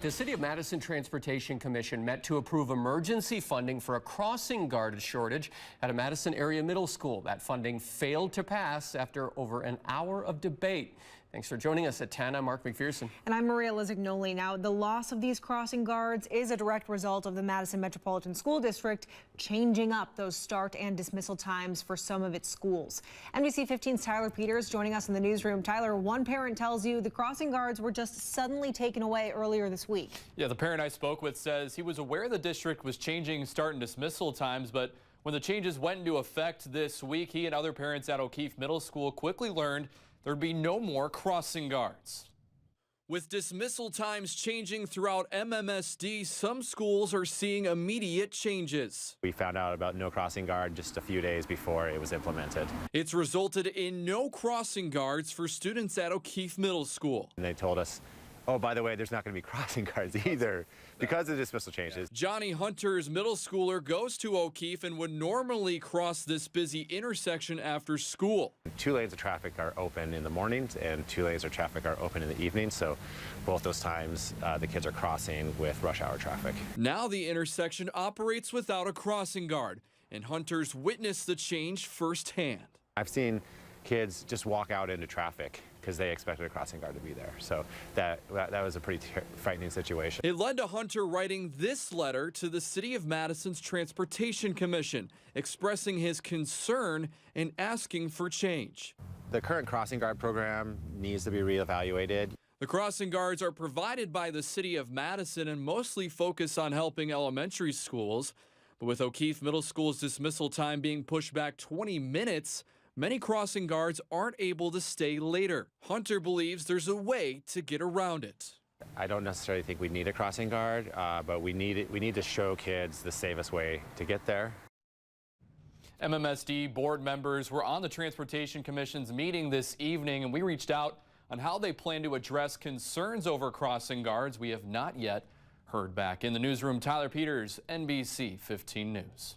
The City of Madison Transportation Commission met to approve emergency funding for a crossing guard shortage at a Madison area middle school. That funding failed to pass after over an hour of debate. Thanks for joining us at 10. I'm Mark McPherson. And I'm Maria Lizignoli. Now, the loss of these crossing guards is a direct result of the Madison Metropolitan School District changing up those start and dismissal times for some of its schools. NBC 15's Tyler Peters joining us in the newsroom. Tyler, one parent tells you the crossing guards were just suddenly taken away earlier this week. Yeah, the parent I spoke with says he was aware the district was changing start and dismissal times, but when the changes went into effect this week, he and other parents at O'Keefe Middle School quickly learned there'd be no more crossing guards. With dismissal times changing throughout MMSD, some schools are seeing immediate changes. We found out about no crossing guard just a few days before it was implemented. It's resulted in no crossing guards for students at O'Keefe Middle School. And they told us, oh, by the way, there's not going to be crossing guards either because of the dismissal changes. Jonny Hunter's middle schooler goes to O'Keefe and would normally cross this busy intersection after school. 2 lanes of traffic are open in the mornings and 2 lanes of traffic are open in the evening. So both those times the kids are crossing with rush hour traffic. Now the intersection operates without a crossing guard, and Hunter's witnessed the change firsthand. I've seen kids just walk out into traffic because they expected a crossing guard to be there. So that was a pretty frightening situation. It led to Hunter writing this letter to the City of Madison's Transportation Commission, expressing his concern and asking for change. The current crossing guard program needs to be reevaluated. The crossing guards are provided by the City of Madison and mostly focus on helping elementary schools. But with O'Keefe Middle School's dismissal time being pushed back 20 minutes, many crossing guards aren't able to stay later. Hunter believes there's a way to get around it. I don't necessarily think we need a crossing guard, but we need to show kids the safest way to get there. MMSD board members were on the Transportation Commission's meeting this evening, and we reached out on how they plan to address concerns over crossing guards. We have not yet heard back. In the newsroom, Tyler Peters, NBC 15 News.